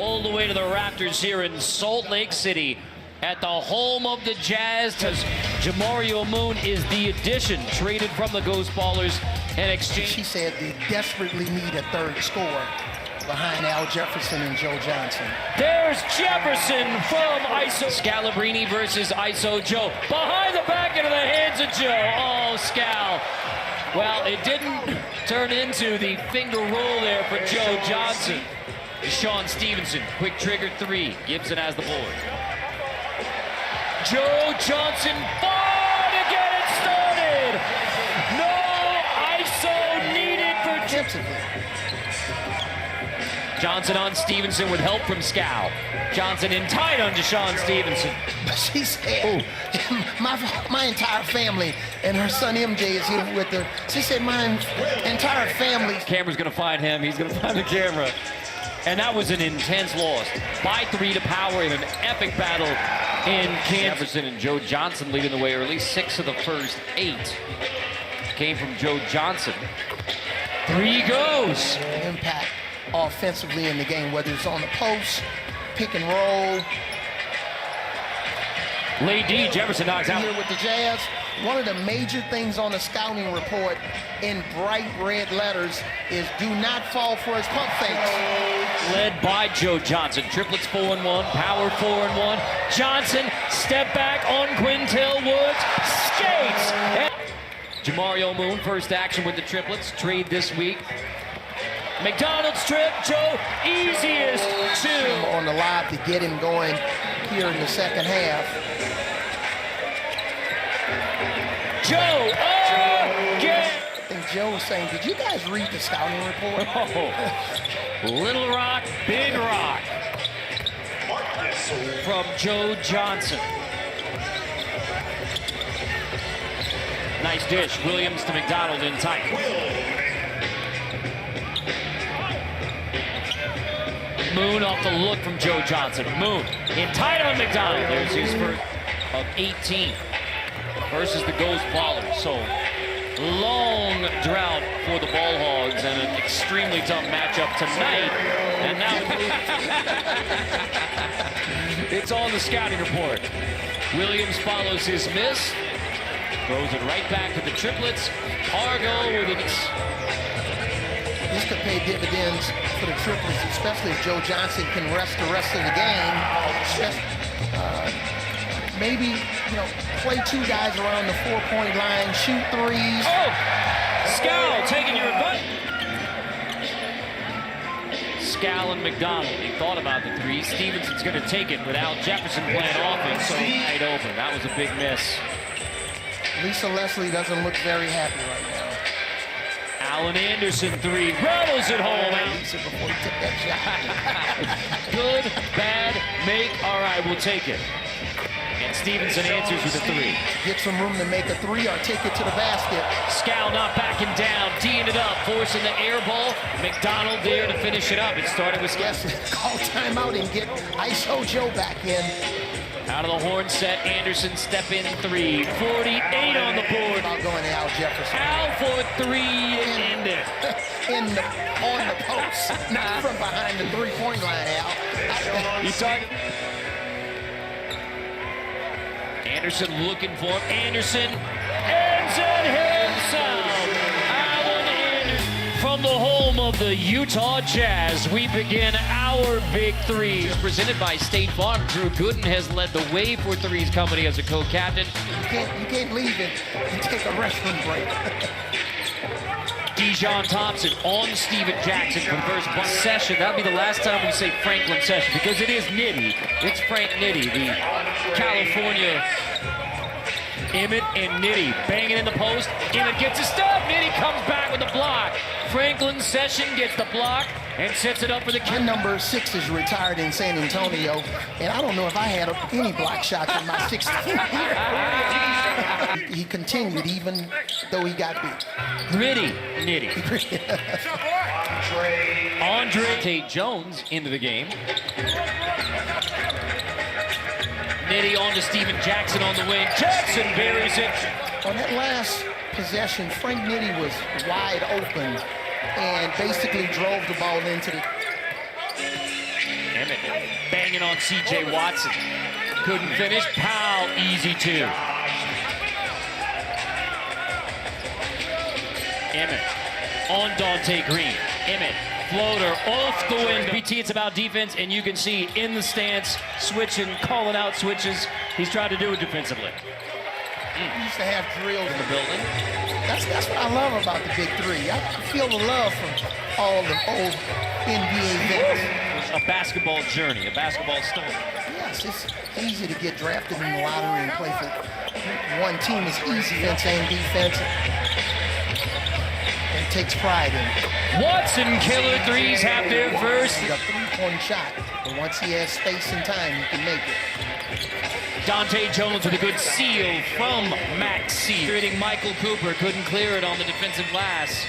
all the way to the Raptors here in Salt Lake City at the home of the Jazz. Jamario Moon is the addition traded from the Ghost Ballers and exchange. She said they desperately need a third scorer behind Al Jefferson and Joe Johnson. There's Jefferson from ISO. Scalabrini versus ISO Joe. Behind the back into the hands of Joe. Oh, Scal. Well, it didn't turn into the finger roll there for Joe Johnson. Deshawn Stevenson, quick trigger three. Gibson has the board. Joe Johnson far to get it started. No ISO needed for Gibson. Johnson on Stevenson with help from Scal. Johnson in tight on Deshawn Stevenson. She said, my entire family, and her son MJ is here with her. She said, my entire family. Camera's gonna find him, he's gonna find the camera. And that was an intense loss. By 3 to power in an epic battle in Kansas. Jefferson and Joe Johnson leading the way, or at least 6 of the first 8 came from Joe Johnson. 3 goes. Impact offensively in the game, whether it's on the post, pick and roll. Lady Jefferson knocks out. Here with the Jazz, one of the major things on the scouting report in bright red letters is do not fall for his pump fakes. Led by Joe Johnson. Triplets 4-1, power 4-1. Johnson, step back on Quintel Woods, skates. And Jamario Moon, first action with the Triplets. Trade this week. McDonald's trip, Joe, easiest 2. On the live to get him going here in the second half. Joe, again. I think Joe was saying, did you guys read the scouting report? Oh. Little Rock, Big Rock. From Joe Johnson. Nice dish. Williams to McDonald in tight. Moon off the look from Joe Johnson. Moon in tight on McDonald. There's his first of 18 versus the Ghost Ballers. So long drought for the Ballhogs and an extremely tough matchup tonight. And now it's on the scouting report. Williams follows his miss. Throws it right back to the Triplets. Argo with it. This could pay dividends for the Triplets, especially if Joe Johnson can rest the rest of the game. Maybe, play 2 guys around the 4-point line, shoot 3s. Oh! Scal taking your advice. Scal and McDonald. He thought about the 3. Stevenson's going to take it without Jefferson playing offense, so wide open. That was a big miss. Lisa Leslie doesn't look very happy right now. Allen Anderson 3, rattles it home. Lisa before he took that shot. Good, bad, make, all right, we'll take it. And Stevenson answers with a 3. Get some room to make a 3 or take it to the basket. Scal not backing down, D'ing it up, forcing the air ball. McDonald there to finish it up. It started with Yes, call timeout and get ISO Joe back in. Out of the horn set, Anderson step in 3. 48 on the board. About going to Al Jefferson. Al for 3 and end it. On the post, not from behind the 3-point line, Al. You talking? Anderson looking for him. Anderson ends it himself. Allen Anderson from the home of the Utah Jazz. We begin our Big 3. Presented by State Farm. Drew Gooden has led the way for Threes Company as a co-captain. You can't leave it and take a restroom break. Dijon Thompson on Steven Jackson for the first session. That'll be the last time we say Franklin Session because it is Nitty. It's Frank Nitty, the California. Emmett and Nitty banging in the post. Emmett gets a stop. Nitty comes back with the block. Franklin Session gets the block and sets it up for the kid. My number 6 is retired in San Antonio, and I don't know if I had any block shots in my 16 years. He continued even though he got beat. Gritty, Nitty. Andre Tate Jones into the game. Nitty on to Steven Jackson on the wing. Jackson buries it. On that last possession, Frank Nitty was wide open and basically drove the ball into the... Emmett banging on C.J. Watson. Couldn't finish. Powell, easy two. Emmett on Dante Green. Emmett, floater off the window. BT, it's about defense, and you can see in the stance, switching, calling out switches. He's trying to do it defensively. We used to have drills In the building. That's what I love about the Big Three. I feel the love from all the old NBA vets. A basketball journey, a basketball story. Yes, it's easy to get drafted in the lottery and play for one team. It's easy defense and defense. And takes pride in it. Watson killer threes have their first. He's a three-point shot, but once he has space and time, he can make it. Dante Jones with a good seal from Max C. Hitting Michael Cooper, couldn't clear it on the defensive glass.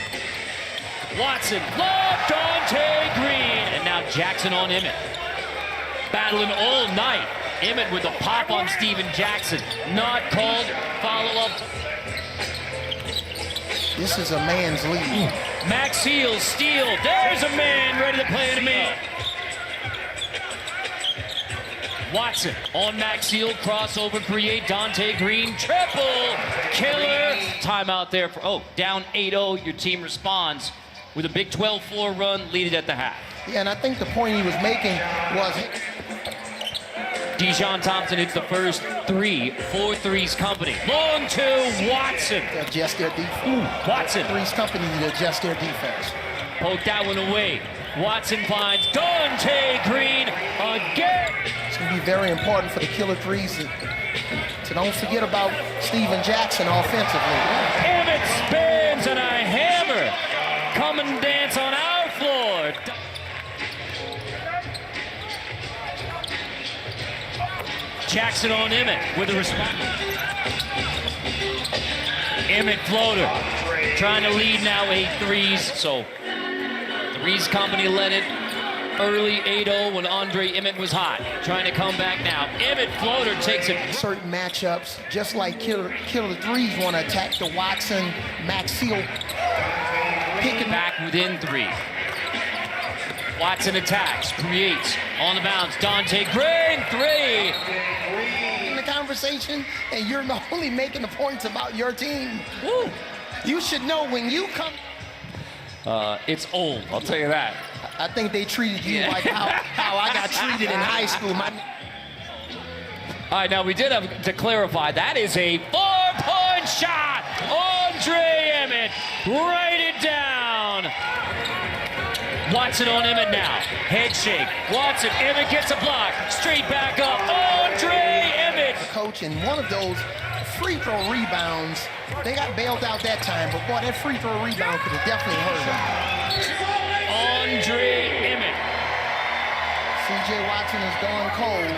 Watson, lob, Dante Green, and now Jackson on Emmett. Battling all night. Emmett with a pop on Steven Jackson. Not called, follow-up. This is a man's league. Max Seal, steal, there's a man ready to play in a man. Watson on Max Seal, crossover, create, Dante Green, triple, killer. Timeout there for, down 8-0, your team responds with a Big 12 floor run, lead it at the half. Yeah, and I think the point he was making was... Deshawn Thompson hits the first three, 4 threes company. Long two, Watson. Adjust their defense. Watson. Threes company to adjust their defense. Poke that one away. Watson finds Dante Green again. It's going to be very important for the killer threes to don't forget about Steven Jackson offensively. Emmett spins and a hammer. Come and dance on our floor. Jackson on Emmett with a response. Emmett floater. Trying to lead now 8 threes. So threes company led it early 8-0 when Andre Emmett was hot. Trying to come back now. Emmett floater takes it. Certain matchups, just like killer threes want to attack the Watson, Max Seal. Picking back within 3. Watson attacks, creates, on the bounce, Dante Green, 3. In the conversation, and you're only making the points about your team. Woo. You should know when you come. It's old, I'll tell you that. I think they treated you like how I got treated in high school. All right, now we did have to clarify, that is a 4-point shot. Andre Emmett, write it down. Watson on Emmett now. Head shake. Watson, Emmett gets a block. Straight back up. Andre Emmett. Coach, and one of those free throw rebounds, they got bailed out that time, but boy, that free throw rebound could have definitely hurt them. Andre Emmett. C.J. Watson is going cold.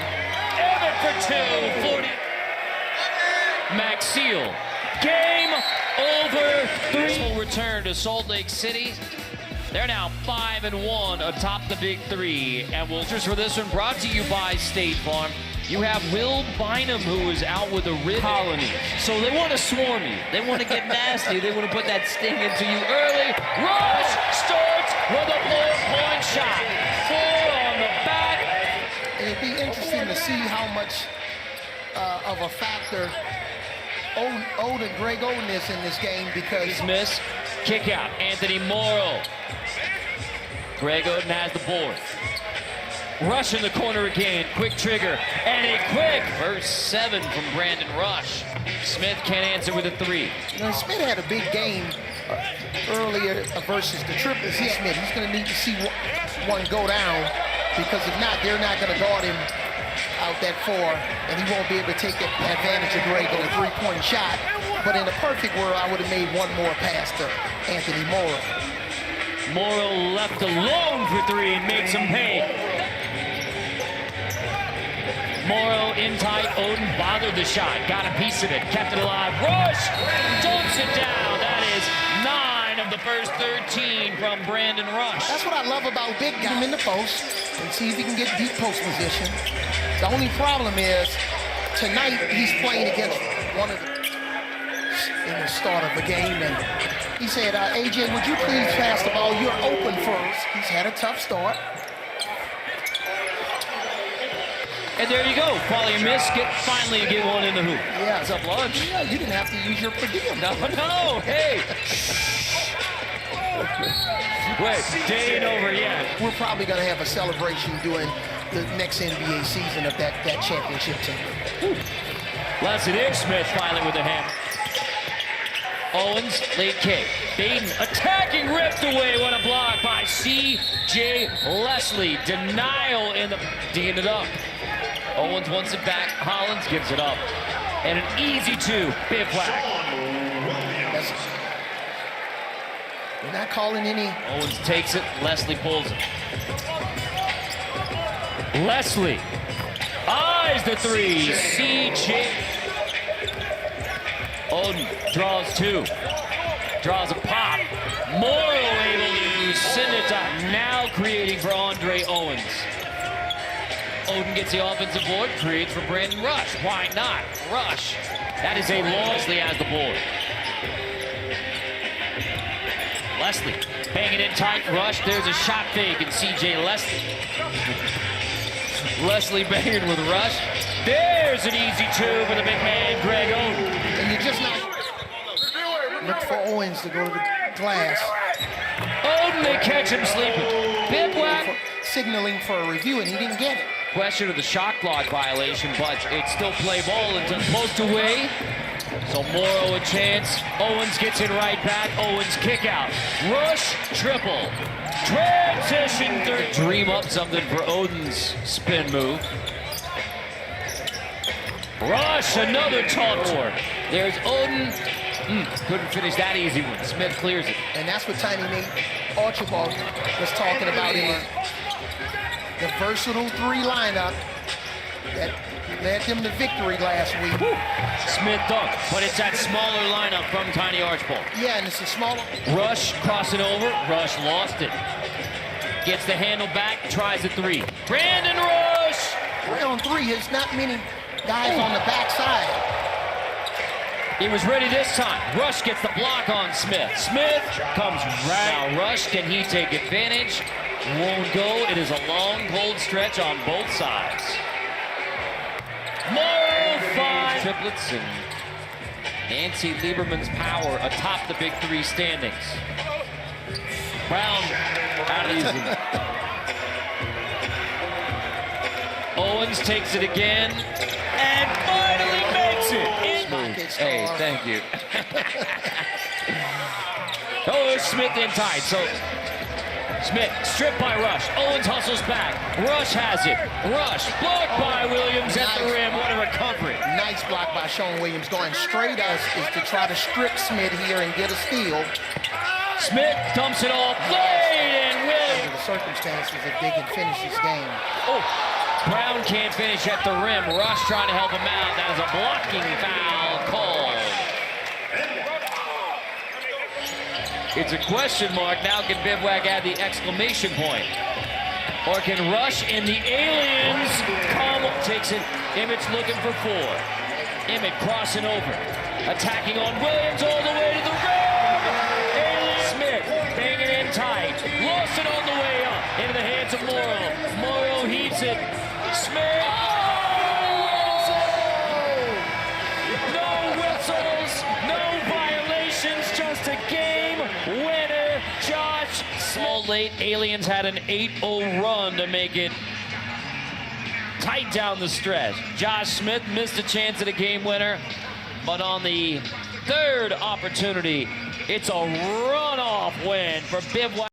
Emmett for 2, 40. Max Seal. Game over 3. Will return to Salt Lake City. They're now 5-1 atop the Big Three. And we'll just for this one brought to you by State Farm. You have Will Bynum, who is out with a rib colony. So they want to swarm you. They want to get nasty. They want to put that sting into you early. Rush starts with a 4-point shot. 4 on the back. It'd be interesting to see how much of a factor Greg Oden is in this game because... Miss. Kick out. Anthony Morrow. Greg Oden has the board. Rush in the corner again. Quick trigger. And a quick verse 7 from Brandon Rush. Smith can't answer with a 3. You know, Smith had a big game earlier versus the Triplets. Smith, he's going to need to see one go down because if not, they're not going to guard him out that 4, and he won't be able to take advantage of Greg on a 3-point shot. But in a perfect world, I would have made one more pass to Anthony Morrow. Morrow left alone for 3 and makes him pay. Morrow in tight. Oden bothered the shot. Got a piece of it. Kept it alive. Rush dunks it down. That is 9 of the first 13 from Brandon Rush. That's what I love about big guys. Him in the post and see if he can get deep post position. The only problem is tonight he's playing against one of the in the start of the game, and he said, AJ, would you please pass the ball? You're open for us. He's had a tough start. And there you go. Follow your miss. Finally get one in the hoop. Yeah. What's up, lunch? Yeah, you didn't have to use your per diem. No. Hey. Wait, day ain't over yet. We're probably going to have a celebration during the next NBA season of that championship team. Leslie, there's Smith finally with a hammer. Owens, late kick. Bynum attacking, ripped away. What a block by C.J. Leslie. Denial in the... digging it up. Owens wants it back. Hollins gives it up. And an easy two. Bivouac. We're not calling any... Owens takes it. Leslie pulls it. Leslie eyes the three. C.J. Oden draws two. Draws a pop. Morrow able to send it up. Now creating for Andre Owens. Oden gets the offensive board. Creates for Brandon Rush. Why not? Rush. That is a Leslie has the board. Leslie banging in tight. Rush. There's a shot fake and C.J. Leslie. Leslie banging with Rush. There's an easy two for the big man, Greg Oden. And you're just not... Look for Owens to go to the glass. Oden, they catch him sleeping. Bivouac. Signaling for a review, and he didn't get it. Question of the shot clock violation, but it's still play ball until post away. So Morrow a chance. Owens gets it right back. Owens kick out. Rush, triple. Transition third. Dream up something for Oden's spin move. Rush, another talk for. There's Oden. Couldn't finish that easy one. Smith clears it. And that's what Tiny Nate Archibald was talking about in the versatile three lineup that led them to victory last week. Smith dunk, but it's that smaller lineup from Tiny Archibald. Yeah, and it's a smaller. Rush crossing over. Rush lost it. Gets the handle back, tries a three. Brandon Rush! 3 on 3. There's not many guys on the backside. He was ready this time. Rush gets the block on Smith. Smith comes right. Now Rush, can he take advantage? Won't go. It is a long, cold stretch on both sides. Morrow 5. Triplets and Nancy Lieberman's power atop the Big Three standings. Brown out of these. Owens takes it again and finally makes it. Hey, thank you. Oh, Smith in tight. So Smith stripped by Rush. Owens hustles back. Rush has it. Rush blocked by Williams at the rim. What a recovery. Nice block by Sean Williams. Going straight us is to try to strip Smith here and get a steal. Smith dumps it off. Late and Williams. The circumstances if they can finish this game. Oh, Brown can't finish at the rim. Rush trying to help him out. That is a blocking foul called. It's a question mark. Now can Bivouac add the exclamation point? Or can Rush and the aliens come? Takes it. Emmett's looking for 4. Emmett crossing over. Attacking on Williams all the way to the rim. Smith banging in tight. Lost it on the way up. Into the hands of Morrow. Morrow heaves it. Smith. No whistles. No violations. Just a game winner. Josh Small late. Aliens had an 8-0 run to make it tight down the stretch. Josh Smith missed a chance at a game winner, but on the third opportunity, it's a runoff win for Bivouac.